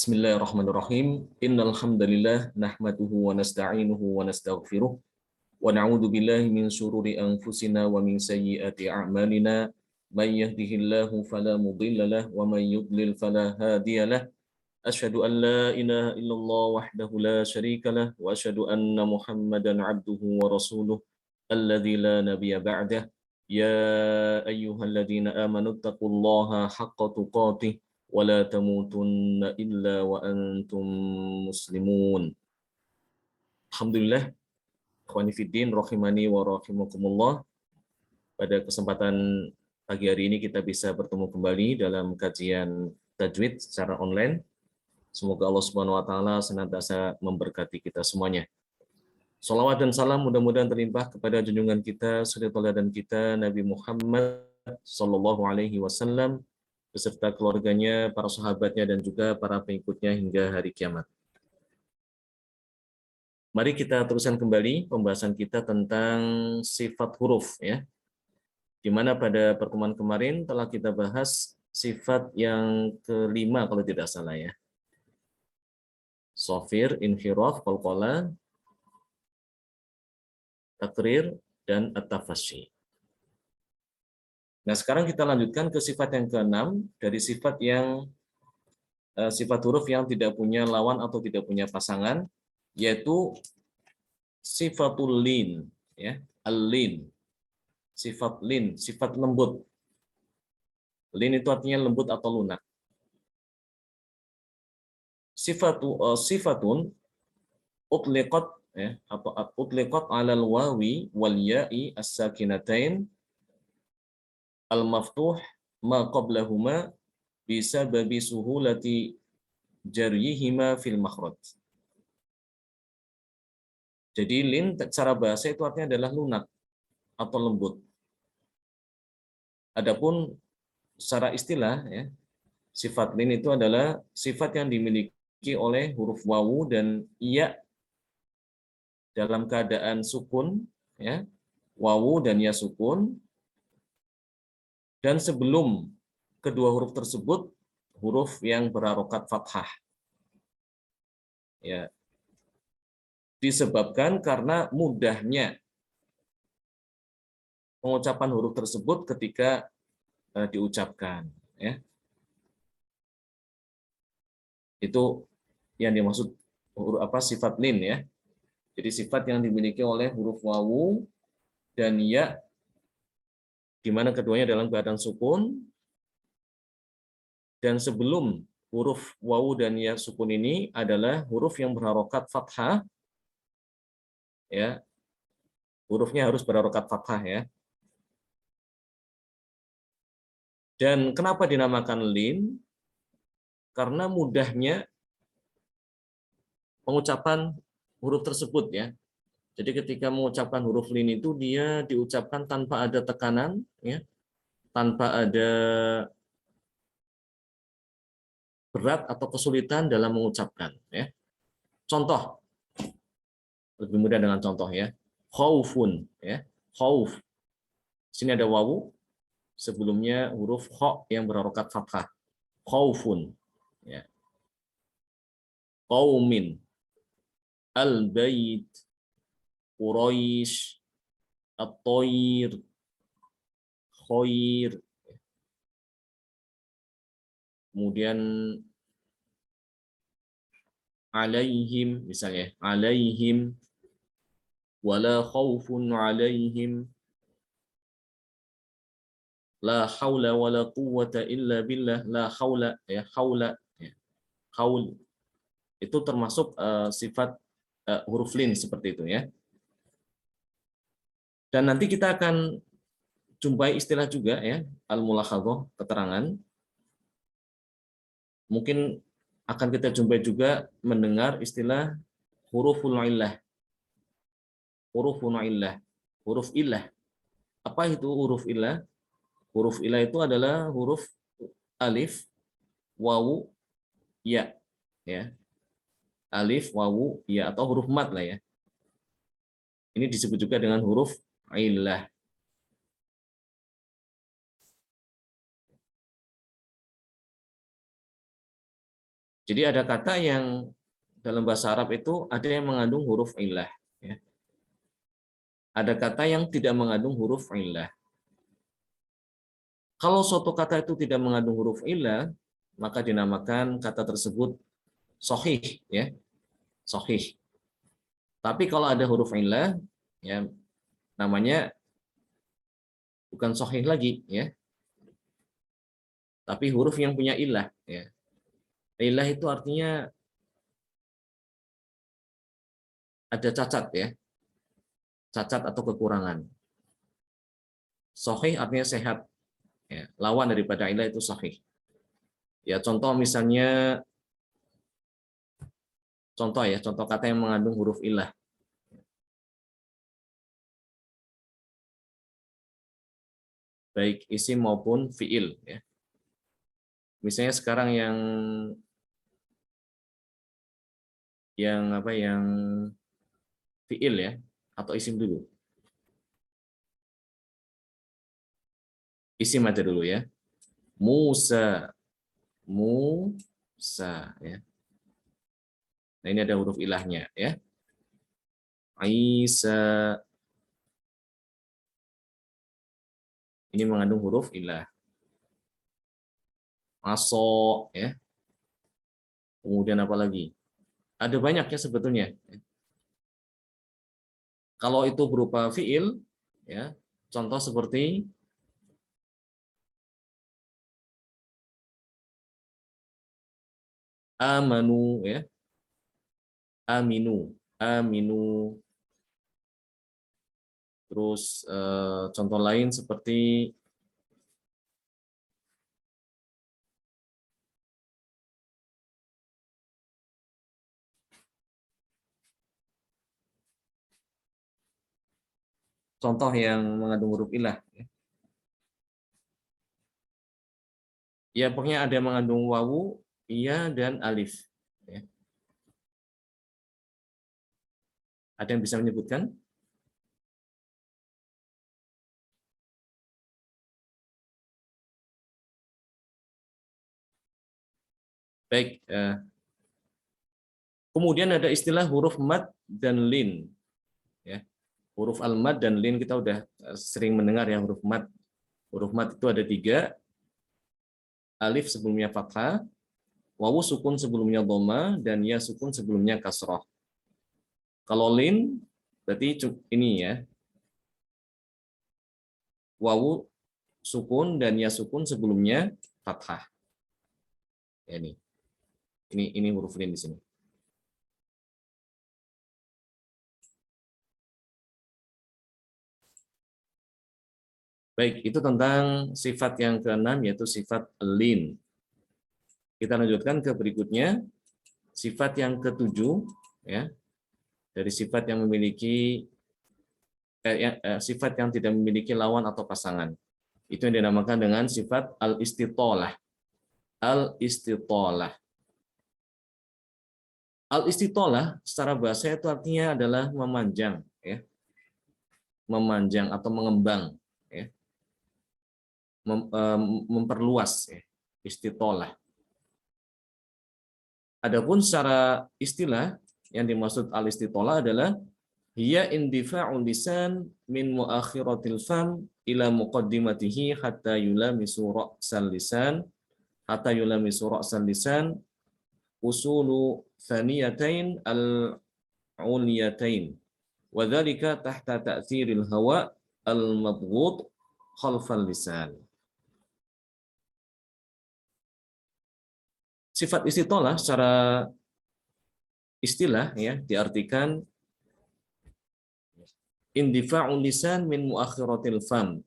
Bismillahirrahmanirrahim. Innal hamdalillah nahmaduhu wa nasta'inuhu wa nastaghfiruh wa na'udzu billahi min syururi anfusina wa min sayyiati a'malina. May yahdihillahu fala mudilla lahu wa may yudlil fala hadiyalah. Asyhadu an la ilaha illallah wahdahu la syarika lah wa asyhadu anna Muhammadan 'abduhu wa rasuluh alladzi la nabiyya ba'dah. Ya ayyuhalladzina amanu taqullaha haqqa tuqatih wa la tamutunna illa wa antum muslimun. Alhamdulillah, ikhwani fiddin rahimani wa rahimakumullah. Pada kesempatan pagi hari ini kita bisa bertemu kembali dalam kajian tajwid secara online. Semoga Allah Subhanahu wa taala senantiasa memberkati kita semuanya. Salawat dan salam mudah-mudahan terlimpah kepada junjungan kita, suri teladan kita Nabi Muhammad sallallahu alaihi wasallam beserta keluarganya, para sahabatnya dan juga para pengikutnya hingga hari kiamat. Mari kita teruskan kembali pembahasan kita tentang sifat huruf ya. Di mana pada pertemuan kemarin telah kita bahas sifat yang kelima kalau tidak salah ya. Shafir, inhiraf, qalqalah, takrir, dan at-tafasyi. Nah, sekarang kita lanjutkan ke sifat yang keenam dari sifat huruf yang tidak punya lawan atau tidak punya pasangan, yaitu sifatul lin, ya, al-lin. Sifat lin, sifat lembut. Lin itu artinya lembut atau lunak. Sifatun utliqat ya, atau utliqat 'alal wawi wal ya'i as-sakinatain al-maftuh ma qablahuma bisa babi suhulati jaryihima fil makhraj. Jadi lin secara bahasa itu artinya adalah lunak atau lembut. Adapun secara istilah ya, sifat lin itu adalah sifat yang dimiliki oleh huruf wawu dan ya dalam keadaan sukun ya, wawu dan ya sukun, dan sebelum kedua huruf tersebut huruf yang berharokat fathah. Ya. Disebabkan karena mudahnya pengucapan huruf tersebut ketika diucapkan ya. Itu yang dimaksud sifat lin ya. Jadi sifat yang dimiliki oleh huruf wawu dan ya di mana keduanya dalam keadaan sukun, dan sebelum huruf wawu dan ya sukun ini adalah huruf yang berharokat fathah ya. Hurufnya harus berharokat fathah ya. Dan kenapa dinamakan lin? Karena mudahnya pengucapan huruf tersebut ya. Jadi ketika mengucapkan huruf lin itu dia diucapkan tanpa ada tekanan ya, tanpa ada berat atau kesulitan dalam mengucapkan ya. Contoh lebih mudah dengan contoh ya. Khaufun ya. Khauf. Sini ada wawu, sebelumnya huruf kha yang berharokat fathah. Khaufun ya. Qaumin, al-bait, Quraisy, at-thair, khair. Kemudian alaihim misalnya, alaihim wala khaufun alaihim la haula wala quwwata illa billah, la haula ya, haula ya. Haul itu termasuk sifat huruf lin seperti itu ya. Dan nanti kita akan jumpai istilah juga ya, al-mulakhadhah, keterangan. Mungkin akan kita jumpai juga mendengar istilah huruful illah. Huruful illah, huruf illah. Apa itu huruf illah? Huruf illah itu adalah huruf alif, wawu, ya. Ya. Alif, wawu, ya, atau huruf mad lah ya. Ini disebut juga dengan huruf illah. Jadi ada kata yang dalam bahasa Arab itu ada yang mengandung huruf illah, ya. Ada kata yang tidak mengandung huruf illah. Kalau suatu kata itu tidak mengandung huruf illah, maka dinamakan kata tersebut sahih, ya, sahih. Tapi kalau ada huruf illah, ya, namanya bukan sahih lagi, ya, tapi huruf yang punya illah, ya. Illah itu artinya ada cacat, ya, cacat atau kekurangan. Sahih artinya sehat, ya. Lawan daripada illah itu sahih. Ya, contoh misalnya, contoh kata yang mengandung huruf illah. Baik isim maupun fiil, ya. Misalnya sekarang yang fiil, ya, atau isim dulu. Isim aja dulu, ya. Musa, Musa, ya. Nah, ini ada huruf ilahnya, ya. Isa, ini mengandung huruf ilah. Aso, ya. Kemudian apa lagi? Ada banyak, ya, sebetulnya. Kalau itu berupa fiil, ya, contoh seperti amanu, ya, aminu, aminu. Terus contoh lain seperti contoh yang mengandung huruf ilah. Ya, pokoknya ada yang mengandung wawu, iya, dan alif. Ya. Ada yang bisa menyebutkan? Baik. Kemudian ada istilah huruf mad dan lin. Ya. Huruf al-mad dan lin kita udah sering mendengar, ya, huruf mad. Huruf mad itu ada 3. Alif sebelumnya fathah, wawu sukun sebelumnya dhamma, dan ya sukun sebelumnya kasrah. Kalau lin berarti ini, ya, wawu sukun dan ya sukun sebelumnya fathah. Ya, ini huruf lin di sini. Baik, itu tentang sifat yang keenam, yaitu sifat lin. Kita lanjutkan ke berikutnya, sifat yang ketujuh, ya, dari sifat yang memiliki sifat yang tidak memiliki lawan atau pasangan. Itu yang dinamakan dengan sifat al-istitolah. Al-istitolah. Al-istitolah secara bahasa itu artinya adalah memanjang, ya, memanjang atau mengembang, ya, memperluas, ya, istitolah. Adapun secara istilah yang dimaksud al-istitolah adalah hiya indifa'ul lisan min muakhiratil fam ila muqaddimatihi hatta yulamisu ra'sal lisan usulu thaniyatain al-uliyatain wa dzalika tahta ta'thiril hawa al-madghut khalfal lisan. Sifat istitolah secara istilah, ya, diartikan indifa'ul lisan min muakhiratil fam.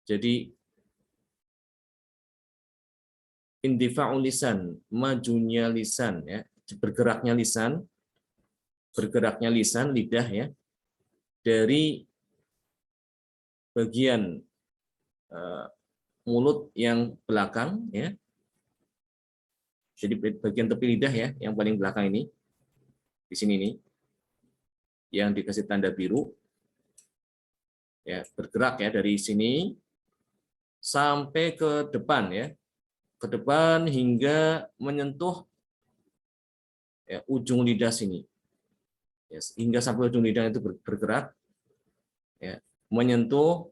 Jadi indifa'ul lisan, majunya lisan, ya, bergeraknya lisan, lidah, ya, dari bagian mulut yang belakang, ya. Jadi bagian tepi lidah, ya, yang paling belakang ini, di sini nih, yang dikasih tanda biru, ya, bergerak, ya, dari sini sampai ke depan, ya, ke depan hingga menyentuh ya, ujung lidah sini. Ya, hingga sampai ujung lidah itu bergerak, ya, menyentuh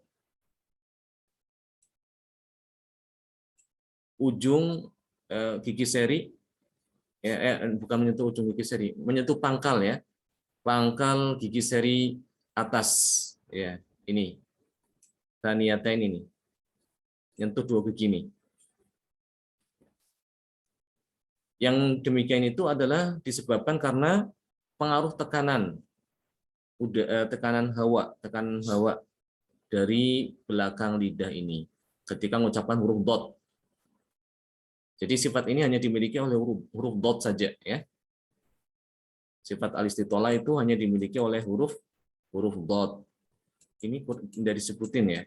ujung gigi seri, ya, bukan menyentuh ujung gigi seri, menyentuh pangkal ya, pangkal gigi seri atas, ya, ini taniatain ini, nyentuh dua gigi ini. Yang demikian itu adalah disebabkan karena pengaruh tekanan tekanan hawa dari belakang lidah ini ketika mengucapkan huruf dot. Jadi sifat ini hanya dimiliki oleh huruf dot saja ya. Sifat al-istitolah itu hanya dimiliki oleh huruf dot. Ini tidak disebutin ya.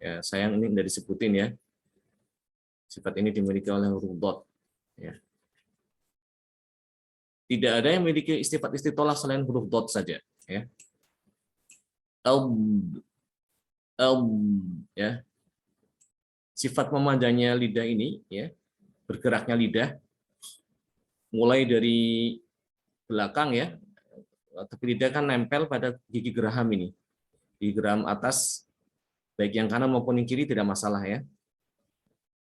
Ya, sayang ini tidak disebutin ya. Sifat ini dimiliki oleh huruf dot ya. Tidak ada yang memiliki sifat istitolah selain huruf dot saja ya. Ya. Sifat memanjangnya lidah ini ya, bergeraknya lidah mulai dari belakang ya, tapi lidah kan nempel pada gigi geraham ini, gigi geraham atas baik yang kanan maupun yang kiri tidak masalah ya.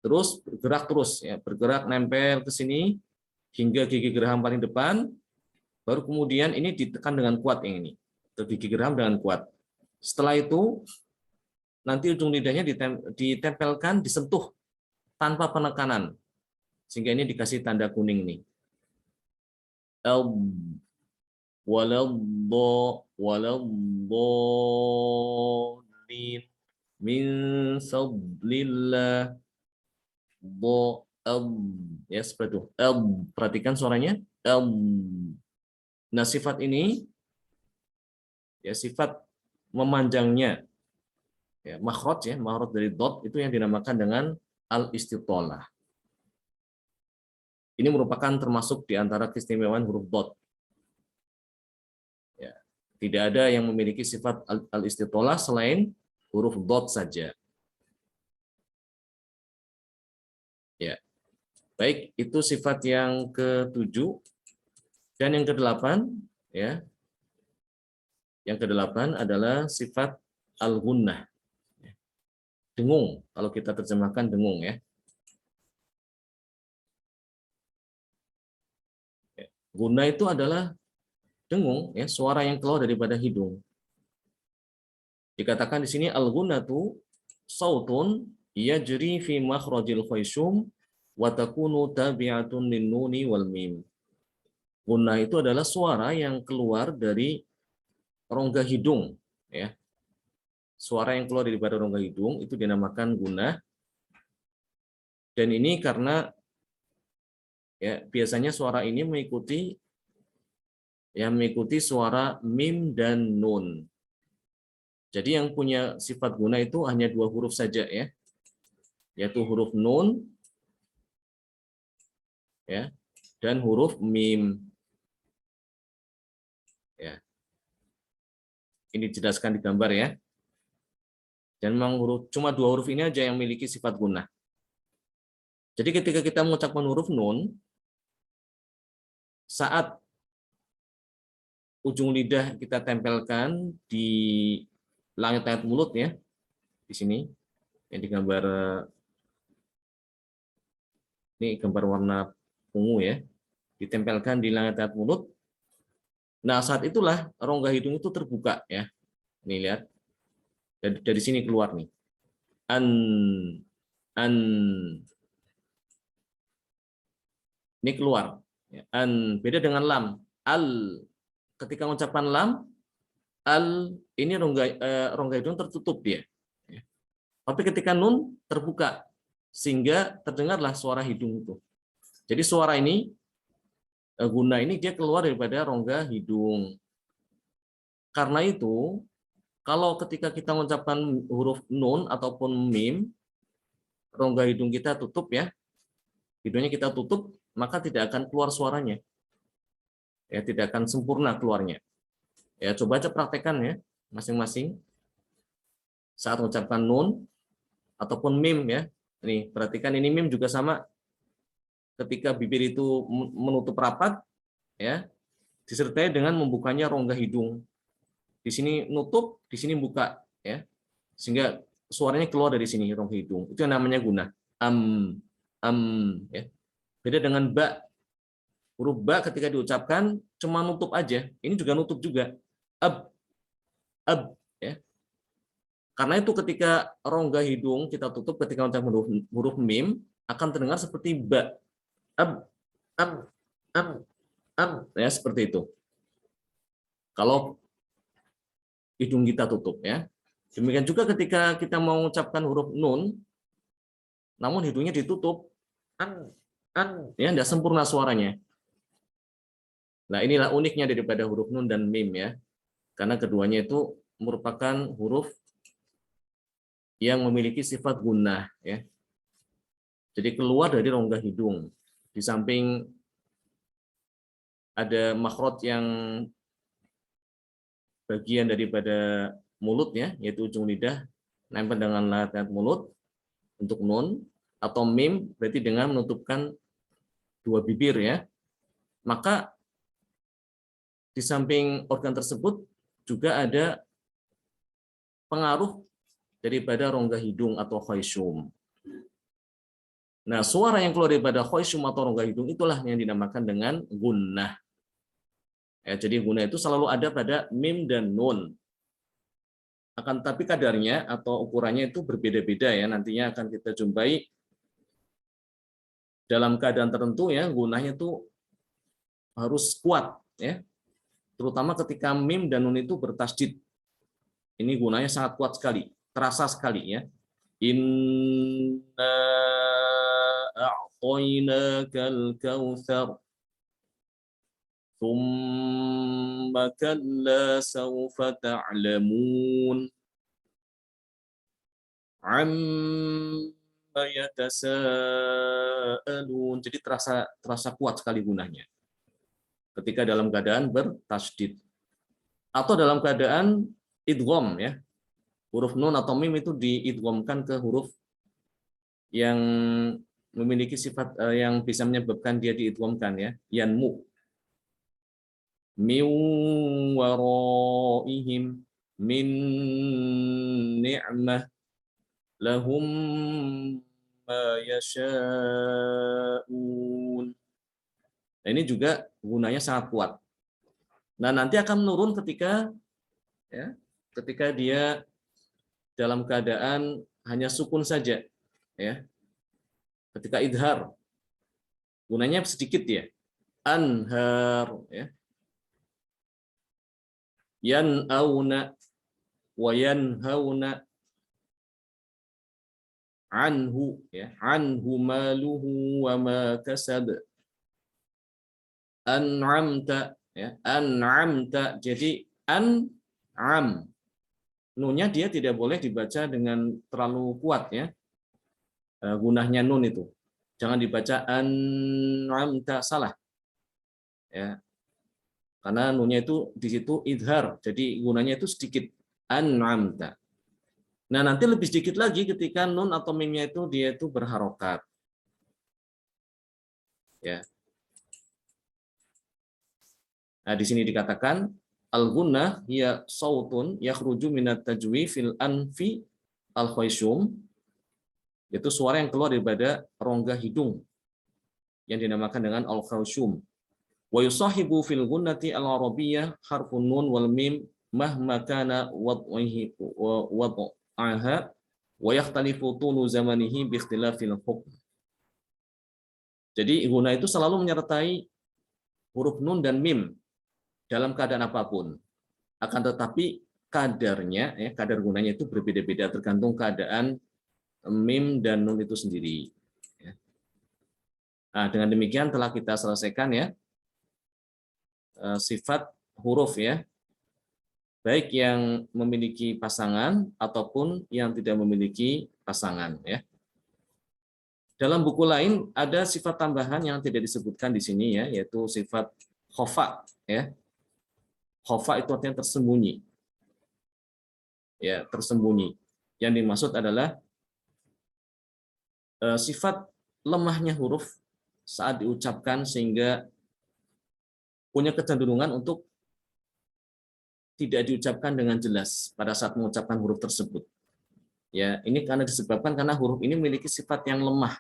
Terus bergerak terus ya, bergerak nempel ke sini hingga gigi geraham paling depan, baru kemudian ini ditekan dengan kuat yang ini, ke gigi geraham dengan kuat. Setelah itu nanti ujung lidahnya ditempelkan, disentuh tanpa penekanan, sehingga ini dikasih tanda kuning nih. Waladhdallin min fadlillah. Ya seperti itu. Perhatikan suaranya. Nah sifat ini ya sifat memanjangnya ya, makhraj dari dot itu yang dinamakan dengan al-istitolah. Ini merupakan termasuk di antara keistimewaan huruf dot. Ya, tidak ada yang memiliki sifat al-istitolah selain huruf dot saja. Ya, baik itu sifat yang ke-7 dan yang ke-8 ya. Yang ke-8 adalah sifat al-gunnah. Dengung, kalau kita terjemahkan dengung ya. Gunnah itu adalah dengung ya, suara yang keluar daripada hidung. Dikatakan di sini al-gunnatu sautun yajri fi makhrajil khaysum wa takunu tabi'atun lin nuni wal mim. Gunnah itu adalah suara yang keluar dari rongga hidung ya. Suara yang keluar daripada rongga hidung itu dinamakan gunnah. Dan ini karena ya biasanya suara ini mengikuti suara mim dan nun. Jadi yang punya sifat gunnah itu hanya 2 huruf saja ya. Yaitu huruf nun ya dan huruf mim. Ya. Ini dijelaskan di gambar ya. Dan memang cuma 2 huruf ini aja yang memiliki sifat gunnah. Jadi ketika kita mengucapkan huruf nun, saat ujung lidah kita tempelkan di langit-langit mulut ya, di sini yang digambar ini gambar warna ungu ya, ditempelkan di langit-langit mulut. Nah saat itulah rongga hidung itu terbuka ya, nih lihat dari sini keluar nih, an ini keluar, an beda dengan lam, al ketika mengucapkan lam, al ini rongga hidung tertutup dia. Tapi ketika nun terbuka sehingga terdengarlah suara hidung itu. Jadi suara ini gunnah ini dia keluar daripada rongga hidung. Karena itu kalau ketika kita mengucapkan huruf nun ataupun mim, rongga hidung kita tutup ya. Hidungnya kita tutup, maka tidak akan keluar suaranya. Ya, tidak akan sempurna keluarnya. Ya, coba aja praktekkan ya masing-masing saat mengucapkan nun ataupun mim ya, Nih, perhatikan ini mim juga sama. Ketika bibir itu menutup rapat, ya, disertai dengan membukanya rongga hidung. Di sini nutup, di sini buka, ya, sehingga suaranya keluar dari sini rongga hidung. Itu yang namanya guna. Am, ya. Beda dengan ba. Huruf ba ketika diucapkan cuma nutup aja. Ini juga nutup juga. Ab, ya. Karena itu ketika rongga hidung kita tutup ketika mengucapkan huruf mim akan terdengar seperti ba. Ab, am, am, am, ya seperti itu. Kalau hidung kita tutup, ya. Demikian juga ketika kita mau mengucapkan huruf nun, namun hidungnya ditutup, ya tidak sempurna suaranya. Nah, inilah uniknya daripada huruf nun dan mim, ya, karena keduanya itu merupakan huruf yang memiliki sifat gunnah, ya. Jadi keluar dari rongga hidung. Di samping ada makhraj yang bagian daripada mulutnya, yaitu ujung lidah nempel dengan lahat mulut untuk nun, atau mim berarti dengan menutupkan dua bibir, ya. Maka di samping organ tersebut juga ada pengaruh daripada rongga hidung atau khayshum. Nah, suara yang keluar daripada khayshum atau rongga hidung itulah yang dinamakan dengan gunnah. Ya, jadi gunnah itu selalu ada pada mim dan nun. Akan tapi kadarnya atau ukurannya itu berbeda-beda, ya. Nantinya akan kita jumpai dalam keadaan tertentu, ya, gunnahnya itu harus kuat, ya. Terutama ketika mim dan nun itu bertasdid. Ini gunnahnya sangat kuat sekali, terasa sekali, ya. Inna a'tainakal kautsar tsumma kalla sawfa ta'lamun amma yatasaalun. Jadi terasa kuat sekali gunanya ketika dalam keadaan bertasydid atau dalam keadaan idgham, ya. Huruf nun atau mim itu diidghamkan ke huruf yang memiliki sifat yang bisa menyebabkan dia diidghamkan, ya. Yanmu min waraihim min ni'mah lahum ma yasha'un. Nah, ini juga gunanya sangat kuat. Nah, nanti akan menurun ketika, ya, ketika dia dalam keadaan hanya sukun saja, ya. Ketika idhar gunanya sedikit, ya. Anhar, ya. Yan'auna wa yanhauna anhu, ya. Anhu maluhu wa ma kasab. An'amta, ya. An'amta. Jadi an'am, nunnya dia tidak boleh dibaca dengan terlalu kuat, ya. Gunahnya nun itu jangan dibaca an'amta, salah, ya. Karena nunnya itu di situ idhar, jadi gunanya itu sedikit, an'amta. Nah, nanti lebih sedikit lagi ketika nun atau mimnya itu dia itu berharokat, ya. Nah, di sini dikatakan al-gunnah ya sautun yakhruju minat tajwi fil anfi al-khayshum, yaitu suara yang keluar daripada rongga hidung yang dinamakan dengan al-khayshum. Wa yusahibu fil gunnati al-arabiyyah harfun nun wal mim mahma kana wad'ihi wa wad'aha wa yakhtalifu tulu zamanihi bi ikhtilafil hukm. Jadi gunnah itu selalu menyertai huruf nun dan mim dalam keadaan apapun. Akan tetapi kadarnya, ya, kadar gunanya itu berbeda-beda tergantung keadaan mim dan nun itu sendiri, ya. Nah, dengan demikian telah kita selesaikan, ya, sifat huruf, ya, baik yang memiliki pasangan ataupun yang tidak memiliki pasangan, ya. Dalam buku lain ada sifat tambahan yang tidak disebutkan di sini, ya, yaitu sifat khofa, ya. Khofa itu artinya tersembunyi, ya, tersembunyi. Yang dimaksud adalah sifat lemahnya huruf saat diucapkan sehingga punya kecenderungan untuk tidak diucapkan dengan jelas pada saat mengucapkan huruf tersebut. Ya, ini karena disebabkan karena huruf ini memiliki sifat yang lemah.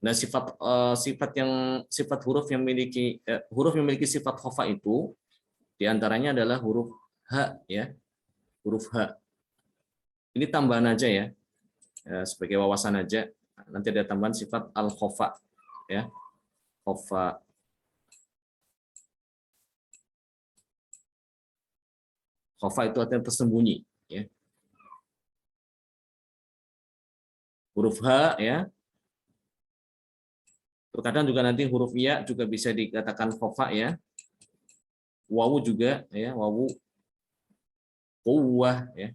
Nah, sifat huruf yang memiliki sifat khofa itu diantaranya adalah huruf H, ya, huruf H. Ini tambahan aja ya, sebagai wawasan aja. Nanti ada tambahan sifat al khofa, ya, khofa. Khofa itu artinya tersembunyi, ya. Huruf H, ya. Terkadang juga nanti huruf ya juga bisa dikatakan khofa, ya. Wawu juga, ya, wawu quwwah, ya.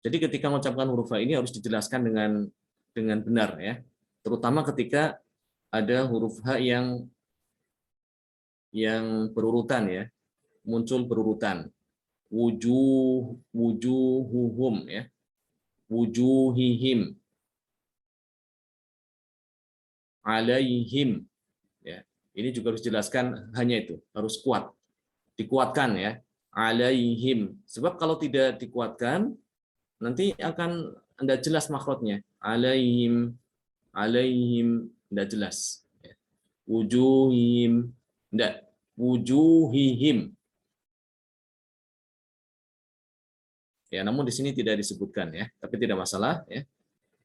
Jadi ketika mengucapkan huruf H ini harus dijelaskan dengan benar, ya. Terutama ketika ada huruf H yang berurutan, ya, muncul berurutan. Wujuhuhum, ya. Wujuhihim, alaihim, ya. Ini juga harus dijelaskan, hanya itu harus kuat, dikuatkan, ya, alaihim. Sebab kalau tidak dikuatkan nanti akan tidak jelas makhrajnya. Alaihim, alaihim, tidak jelas, ya. Wujuhihim, tidak, wujuhihim, ya. Namun di sini tidak disebutkan, ya, tapi tidak masalah, ya.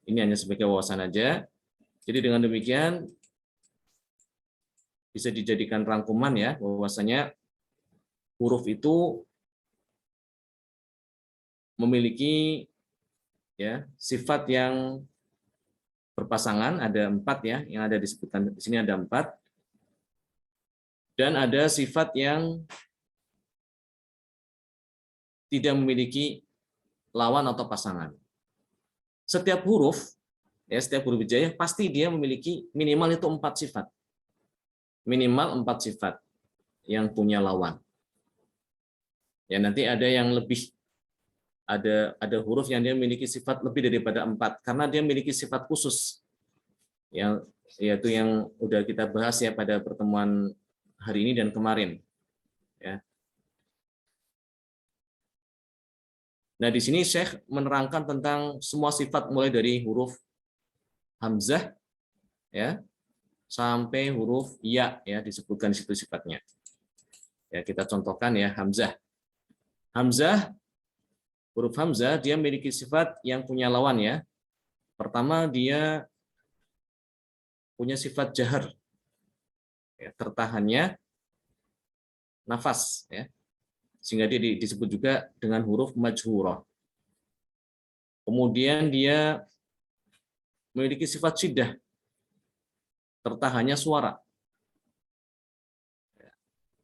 Ini hanya sebagai wawasan aja. Jadi dengan demikian bisa dijadikan rangkuman, ya, bahwasanya huruf itu memiliki, ya, sifat yang berpasangan, ada 4, ya, yang ada disebutkan di sini ada 4, dan ada sifat yang tidak memiliki lawan atau pasangan. Setiap huruf, ya, setiap huruf hijaiyah pasti dia memiliki minimal itu 4 sifat. Minimal 4 sifat yang punya lawan. Ya, nanti ada yang lebih, ada huruf yang dia memiliki sifat lebih daripada 4 karena dia memiliki sifat khusus. Yang yaitu yang udah kita bahas, ya, pada pertemuan hari ini dan kemarin, ya. Nah, di sini Syekh menerangkan tentang semua sifat mulai dari huruf hamzah, ya, sampai huruf ya, ya, disebutkan di situ sifatnya. Ya, kita contohkan, ya, hamzah. Hamzah, huruf hamzah dia memiliki sifat yang punya lawan, ya. Pertama, dia punya sifat jahar, ya, tertahannya nafas, ya, sehingga dia disebut juga dengan huruf majhurah. Kemudian dia memiliki sifat syiddah, tertahannya suara,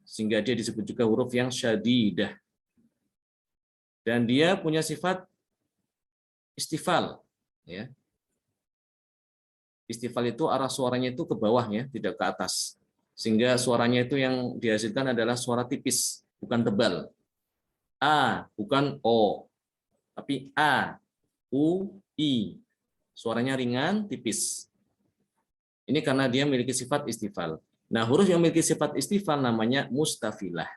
sehingga dia disebut juga huruf yang syadidah. Dan dia punya sifat istifal, ya. Istifal itu arah suaranya itu ke bawah, ya, tidak ke atas, sehingga suaranya itu yang dihasilkan adalah suara tipis, bukan tebal. A, bukan O, tapi A, U, I. Suaranya ringan, tipis. Ini karena dia memiliki sifat istifal. Nah, huruf yang memiliki sifat istifal namanya mustafilah.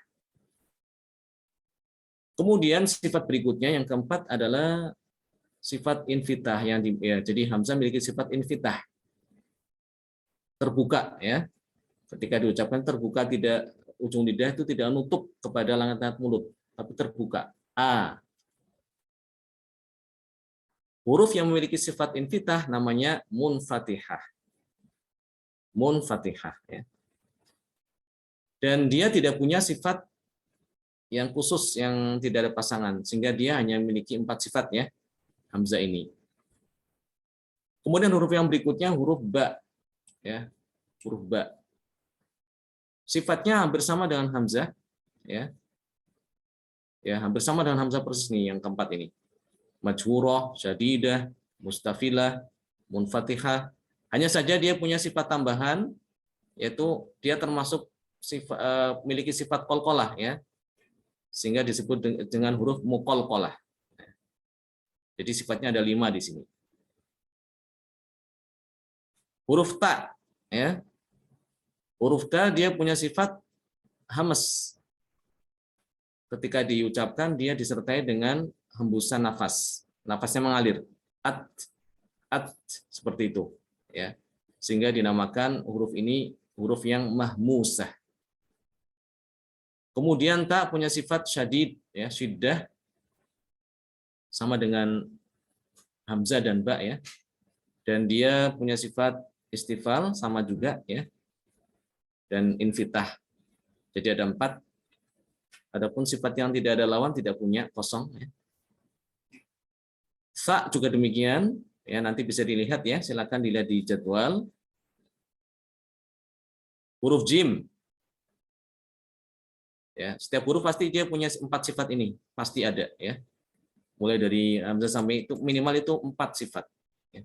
Kemudian sifat berikutnya yang keempat adalah sifat infitah, ya, jadi hamzah memiliki sifat infitah, terbuka, ya. Ketika diucapkan terbuka, tidak, ujung lidah itu tidak menutup kepada lengan mulut, tapi terbuka. A. Huruf yang memiliki sifat infitah namanya munfatihah. Munfatihah, ya. Dan dia tidak punya sifat yang khusus, yang tidak ada pasangan, sehingga dia hanya memiliki 4 sifat, ya, hamzah ini. Kemudian huruf yang berikutnya huruf ba, ya, huruf ba. Sifatnya hampir sama dengan hamzah, ya. Ya, hampir sama dengan hamzah persis nih yang keempat ini. Majhurah, syadidah, mustafilah, munfatihah. Hanya saja dia punya sifat tambahan, yaitu dia termasuk memiliki sifat qalqalah, ya. Sehingga disebut dengan huruf muqalqalah. Jadi sifatnya ada 5 di sini. Huruf ta, ya. Huruf ta dia punya sifat hamas. Ketika diucapkan dia disertai dengan hembusan nafas. Nafasnya mengalir. At, at seperti itu, ya. Sehingga dinamakan huruf ini huruf yang mahmusah. Kemudian ta punya sifat syadid, ya, syiddah sama dengan hamzah dan ba, ya. Dan dia punya sifat istifal sama juga, ya. Dan infitah. Jadi ada 4. Adapun sifat yang tidak ada lawan tidak punya, kosong, ya. Fa juga demikian, ya, nanti bisa dilihat, ya, silakan dilihat di jadwal. Huruf jim, ya, setiap huruf pasti dia punya 4 sifat ini, pasti ada, ya. Mulai dari hamzah sampai itu minimal itu 4 sifat, ya.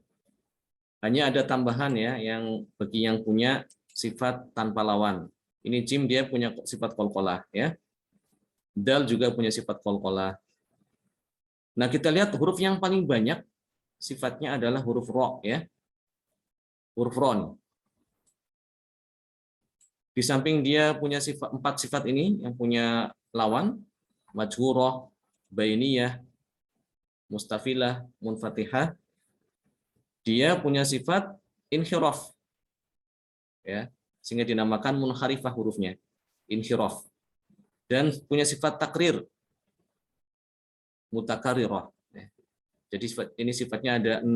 Hanya ada tambahan, ya, yang bagi yang punya sifat tanpa lawan. Ini jim dia punya sifat qalqalah, ya. Dal juga punya sifat qalqalah. Nah, kita lihat huruf yang paling banyak sifatnya adalah huruf ro, ya. Huruf ron. Di samping dia punya 4 sifat ini yang punya lawan, majhurah, bainiyah, mustafilah, munfatihah, dia punya sifat inhiraf, ya, sehingga dinamakan munharifah hurufnya, inhiraf. Dan punya sifat takrir, mutakarirah. Jadi ini sifatnya ada 6.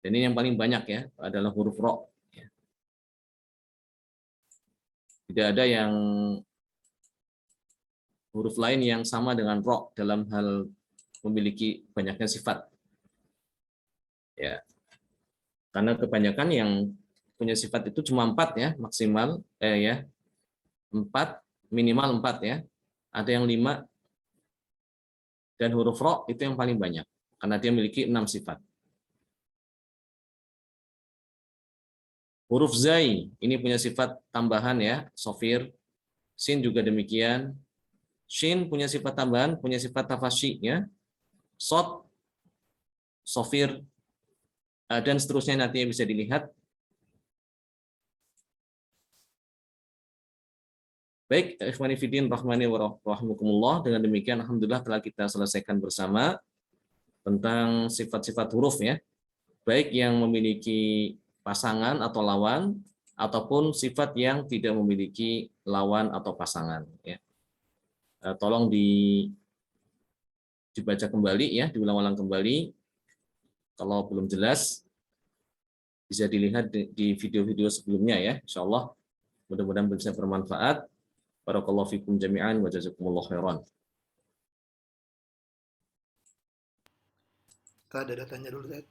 Dan ini yang paling banyak, ya, adalah huruf ro. Tidak ada yang huruf lain yang sama dengan ro dalam hal memiliki banyaknya sifat. Ya. Karena kebanyakan yang punya sifat itu cuma 4, ya, maksimal, ya, 4, minimal 4, ya. Ada yang 5, dan huruf ro itu yang paling banyak karena dia memiliki 6 sifat. Huruf zai ini punya sifat tambahan, ya, sofir. Sin juga demikian. Shin punya sifat tambahan, punya sifat tafasyi, ya. Sod, sofir, dan seterusnya nantinya bisa dilihat. Baik, ikhwani fiddin rahmani wa rahimakumullah, dengan demikian alhamdulillah telah kita selesaikan bersama tentang sifat-sifat huruf, ya. Baik yang memiliki pasangan atau lawan ataupun sifat yang tidak memiliki lawan atau pasangan, ya. Tolong dibaca kembali, ya, diulang-ulang kembali. Kalau belum jelas bisa dilihat di video-video sebelumnya, ya. Insyaallah mudah-mudahan bisa bermanfaat. Barakallahu fikum jami'an wa jazakumullahu khairan. Kak, ada tanya dulu, Kak.